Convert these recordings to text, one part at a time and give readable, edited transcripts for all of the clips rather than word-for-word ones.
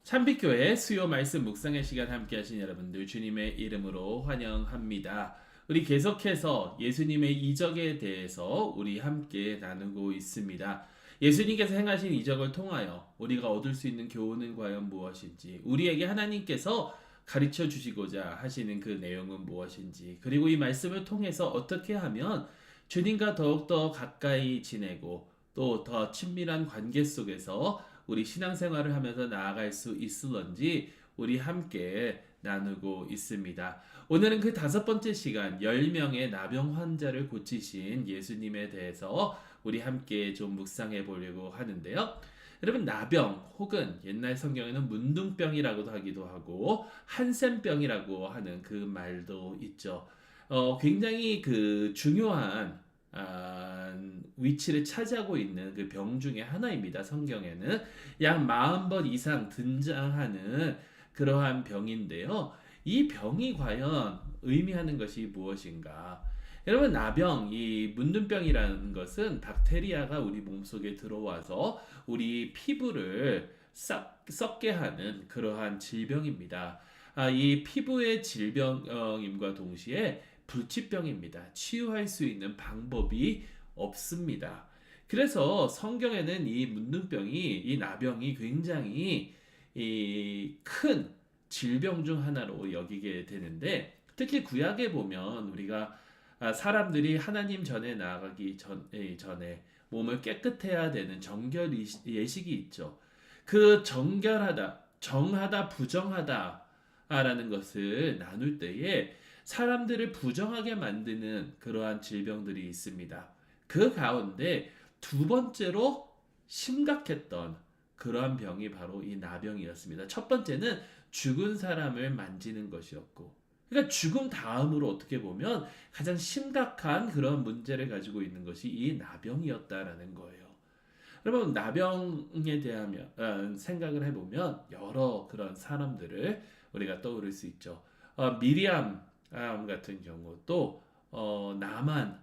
참빛교회 수요 말씀 묵상의 시간 함께 하신 여러분들 주님의 이름으로 환영합니다. 우리 계속해서 예수님의 이적에 대해서 우리 함께 나누고 있습니다. 예수님께서 행하신 이적을 통하여 우리가 얻을 수 있는 교훈은 과연 무엇인지, 우리에게 하나님께서 가르쳐 주시고자 하시는 그 내용은 무엇인지, 그리고 이 말씀을 통해서 어떻게 하면 주님과 더욱더 가까이 지내고 또 더 친밀한 관계 속에서 우리 신앙생활을 하면서 나아갈 수 있을런지 우리 함께 나누고 있습니다. 오늘은 그 다섯 번째 시간 10명의 나병 환자를 고치신 예수님에 대해서 우리 함께 좀 묵상해 보려고 하는데요. 여러분, 나병 혹은 옛날 성경에는 문둥병이라고도 하기도 하고 한센병이라고 하는 그 말도 있죠. 굉장히 그 중요한 위치를 차지하고 있는 그 병 중에 하나입니다. 성경에는 약 40번 이상 등장하는 그러한 병인데요. 이 병이 과연 의미하는 것이 무엇인가? 여러분, 나병, 이 문둥병이라는 것은 박테리아가 우리 몸속에 들어와서 우리 피부를 썩게 하는 그러한 질병입니다. 이 피부의 질병임과 동시에 불치병입니다. 치유할 수 있는 방법이 없습니다. 그래서 성경에는 이 문둥병이, 이 나병이 굉장히 큰 질병 중 하나로 여기게 되는데, 특히 구약에 보면 우리가 사람들이 하나님 전에 나아가기 전에 몸을 깨끗해야 되는 정결 예식이 있죠. 그 정하다, 부정하다라는 것을 나눌 때에 사람들을 부정하게 만드는 그러한 질병들이 있습니다. 그 가운데 두 번째로 심각했던 그러한 병이 바로 이 나병이었습니다. 첫 번째는 죽은 사람을 만지는 것이었고, 그러니까 죽음 다음으로 어떻게 보면 가장 심각한 그런 문제를 가지고 있는 것이 이 나병이었다라는 거예요. 여러분, 나병에 대한 생각을 해보면 여러 그런 사람들을 우리가 떠오를 수 있죠. 미리암 같은 경우, 또 나만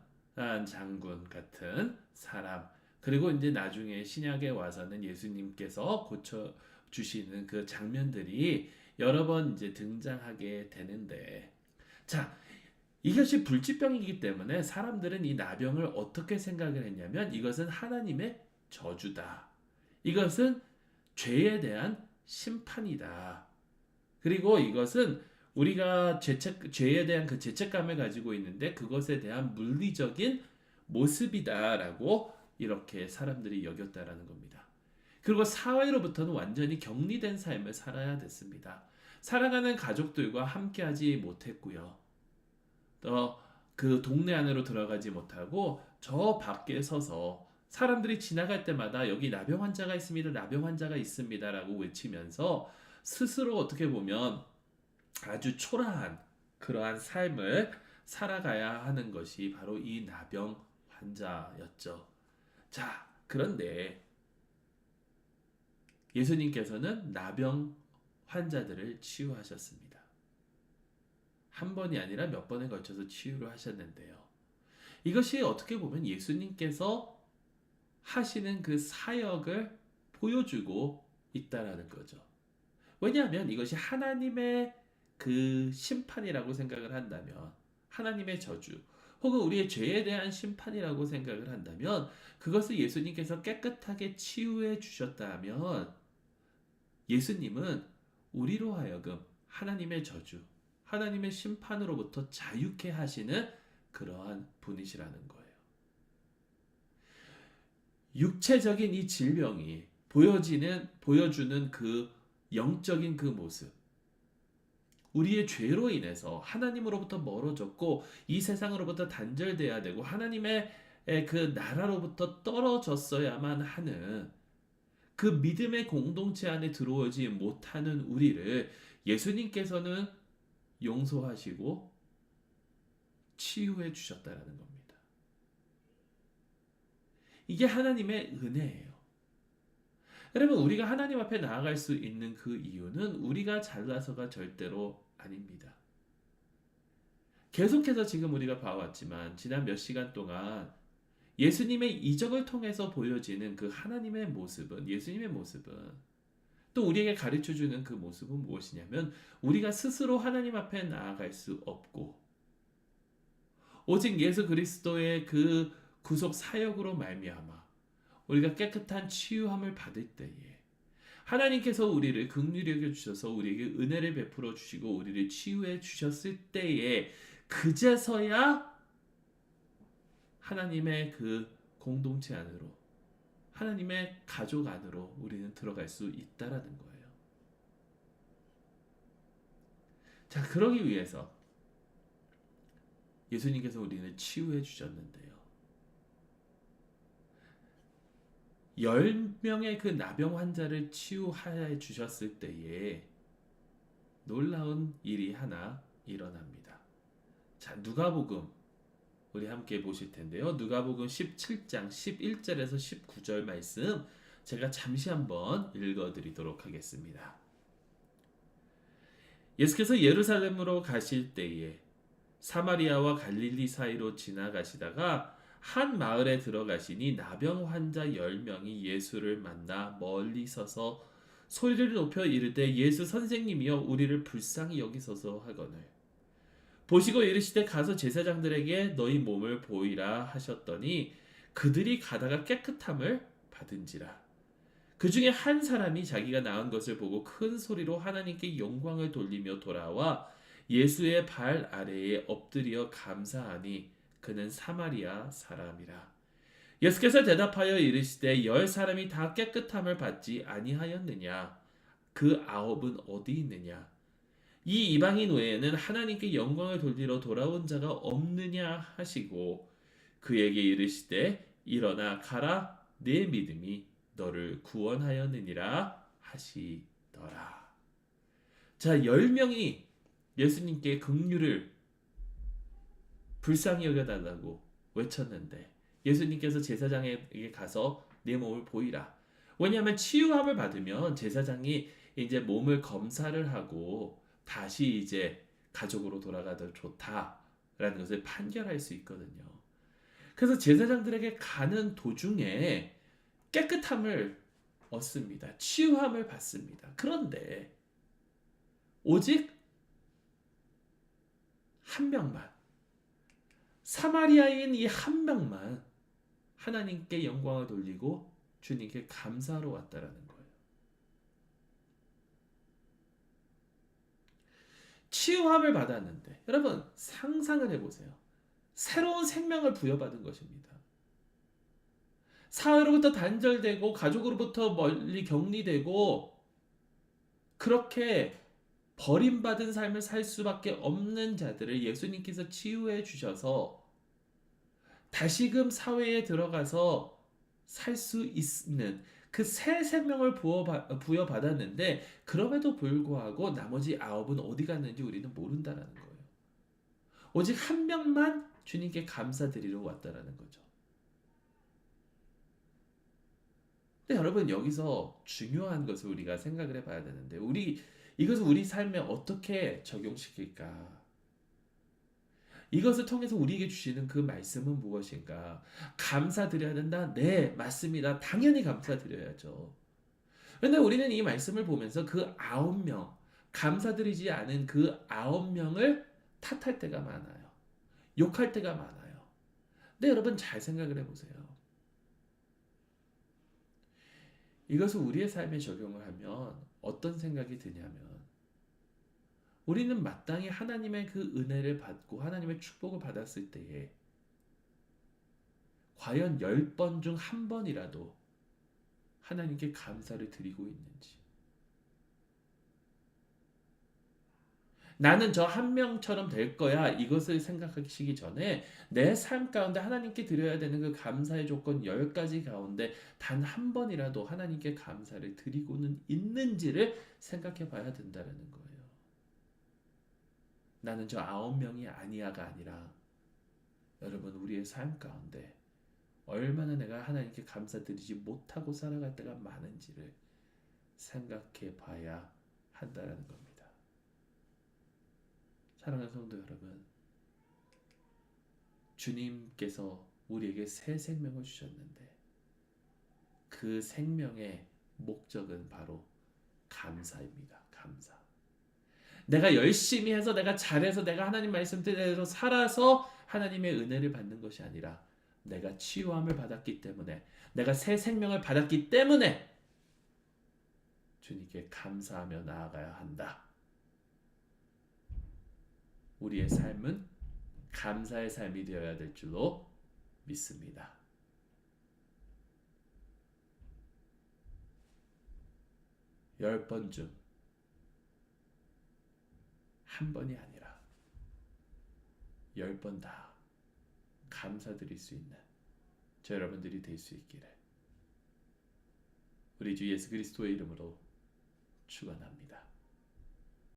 장군 같은 사람, 그리고 이제 나중에 신약에 와서는 예수님께서 고쳐 주시는 그 장면들이 여러 번 이제 등장하게 되는데, 자, 이것이 불치병이기 때문에 사람들은 이 나병을 어떻게 생각을 했냐면, 이것은 하나님의 저주다. 이것은 죄에 대한 심판이다. 그리고 이것은 우리가 죄에 대한 그 죄책감을 가지고 있는데 그것에 대한 물리적인 모습이다라고 이렇게 사람들이 여겼다라는 겁니다. 그리고 사회로부터는 완전히 격리된 삶을 살아야 됐습니다. 사랑하는 가족들과 함께하지 못했고요. 또 그 동네 안으로 들어가지 못하고 저 밖에 서서 사람들이 지나갈 때마다 여기 나병 환자가 있습니다. 나병 환자가 있습니다라고 외치면서 스스로 어떻게 보면 아주 초라한 그러한 삶을 살아가야 하는 것이 바로 이 나병 환자였죠. 자, 그런데 예수님께서는 나병 환자들을 치유하셨습니다. 한 번이 아니라 몇 번에 걸쳐서 치유를 하셨는데요. 이것이 어떻게 보면 예수님께서 하시는 그 사역을 보여주고 있다라는 거죠. 왜냐하면 이것이 하나님의 그 심판이라고 생각을 한다면, 하나님의 저주 혹은 우리의 죄에 대한 심판이라고 생각을 한다면, 그것을 예수님께서 깨끗하게 치유해 주셨다면 예수님은 우리로 하여금 하나님의 저주, 하나님의 심판으로부터 자유케 하시는 그러한 분이시라는 거예요. 육체적인 이 질병이 보여주는 그 영적인 그 모습, 우리의 죄로 인해서 하나님으로부터 멀어졌고 이 세상으로부터 단절돼야 되고 하나님의 그 나라로부터 떨어졌어야만 하는 그 믿음의 공동체 안에 들어오지 못하는 우리를 예수님께서는 용서하시고 치유해 주셨다라는 겁니다. 이게 하나님의 은혜예요. 여러분, 우리가 하나님 앞에 나아갈 수 있는 그 이유는 우리가 잘나서가 절대로 아닙니다. 계속해서 지금 우리가 봐왔지만 지난 몇 시간 동안 예수님의 이적을 통해서 보여지는 그 하나님의 모습은, 예수님의 모습은 또 우리에게 가르쳐주는 그 모습은 무엇이냐면 우리가 스스로 하나님 앞에 나아갈 수 없고 오직 예수 그리스도의 그 구속 사역으로 말미암아 우리가 깨끗한 치유함을 받을 때에 하나님께서 우리를 긍휼히 여겨 주셔서 우리에게 은혜를 베풀어 주시고 우리를 치유해 주셨을 때에 그제서야 하나님의 그 공동체 안으로 하나님의 가족 안으로 우리는 들어갈 수 있다라는 거예요. 자, 그러기 위해서 예수님께서 우리를 치유해 주셨는데요. 10명의 그 나병 환자를 치유해 주셨을 때에 놀라운 일이 하나 일어납니다. 자, 누가복음 우리 함께 보실 텐데요. 누가복음 17장 11절에서 19절 말씀 제가 잠시 한번 읽어드리도록 하겠습니다. 예수께서 예루살렘으로 가실 때에 사마리아와 갈릴리 사이로 지나가시다가 한 마을에 들어가시니 나병 환자 10명이 예수를 만나 멀리 서서 소리를 높여 이르되 예수 선생님이여 우리를 불쌍히 여기소서 하거늘 보시고 이르시되 가서 제사장들에게 너희 몸을 보이라 하셨더니 그들이 가다가 깨끗함을 받은지라. 그 중에 한 사람이 자기가 나은 것을 보고 큰 소리로 하나님께 영광을 돌리며 돌아와 예수의 발 아래에 엎드려 감사하니 그는 사마리아 사람이라. 예수께서 대답하여 이르시되 10사람이 다 깨끗함을 받지 아니하였느냐? 그 9은 어디 있느냐? 이 이방인 외에는 하나님께 영광을 돌리러 돌아온 자가 없느냐 하시고 그에게 이르시되 일어나 가라 내 믿음이 너를 구원하였느니라 하시더라. 자, 10명이 예수님께 긍휼을 불쌍히 여겨달라고 외쳤는데 예수님께서 제사장에게 가서 내 몸을 보이라. 왜냐하면 치유함을 받으면 제사장이 이제 몸을 검사를 하고 다시 이제 가족으로 돌아가도 좋다라는 것을 판결할 수 있거든요. 그래서 제사장들에게 가는 도중에 깨끗함을 얻습니다. 치유함을 받습니다. 그런데 오직 한 명만 사마리아인 이 한 명만 하나님께 영광을 돌리고 주님께 감사하러 왔다라는 거예요. 치유함을 받았는데 여러분 상상을 해보세요. 새로운 생명을 부여받은 것입니다. 사회로부터 단절되고 가족으로부터 멀리 격리되고 그렇게 버림받은 삶을 살 수밖에 없는 자들을 예수님께서 치유해 주셔서 다시금 사회에 들어가서 살 수 있는 그 새 생명을 부여받았는데 그럼에도 불구하고 나머지 9은 어디 갔는지 우리는 모른다라는 거예요. 오직 한 명만 주님께 감사드리러 왔다라는 거죠. 근데 여러분 여기서 중요한 것을 우리가 생각을 해봐야 되는데 이것을 우리 삶에 어떻게 적용시킬까? 이것을 통해서 우리에게 주시는 그 말씀은 무엇인가? 감사드려야 된다? 네, 맞습니다. 당연히 감사드려야죠. 그런데 우리는 이 말씀을 보면서 그 9명, 감사드리지 않은 그 9명을 탓할 때가 많아요. 욕할 때가 많아요. 근데 여러분 잘 생각을 해보세요. 이것을 우리의 삶에 적용을 하면 어떤 생각이 드냐면 우리는 마땅히 하나님의 그 은혜를 받고 하나님의 축복을 받았을 때에 과연 10번 중 한 번이라도 하나님께 감사를 드리고 있는지 나는 저 한 명처럼 될 거야 이것을 생각하시기 전에 내 삶 가운데 하나님께 드려야 되는 그 감사의 조건 10가지 가운데 단 한 번이라도 하나님께 감사를 드리고는 있는지를 생각해 봐야 된다는 거예요. 나는 저 9명이 아니야가 아니라 여러분 우리의 삶 가운데 얼마나 내가 하나님께 감사드리지 못하고 살아갈 때가 많은지를 생각해 봐야 한다는 겁니다. 사랑하는 성도 여러분, 주님께서 우리에게 새 생명을 주셨는데 그 생명의 목적은 바로 감사입니다. 감사. 내가 열심히 해서 내가 잘해서 내가 하나님 말씀대로 살아서 하나님의 은혜를 받는 것이 아니라 내가 치유함을 받았기 때문에 내가 새 생명을 받았기 때문에 주님께 감사하며 나아가야 한다. 우리의 삶은 감사의 삶이 되어야 될 줄로 믿습니다. 열 번 중 한 번이 아니라 10번 다 감사드릴 수 있는 저 여러분들이 될 수 있기를 우리 주 예수 그리스도의 이름으로 축원합니다.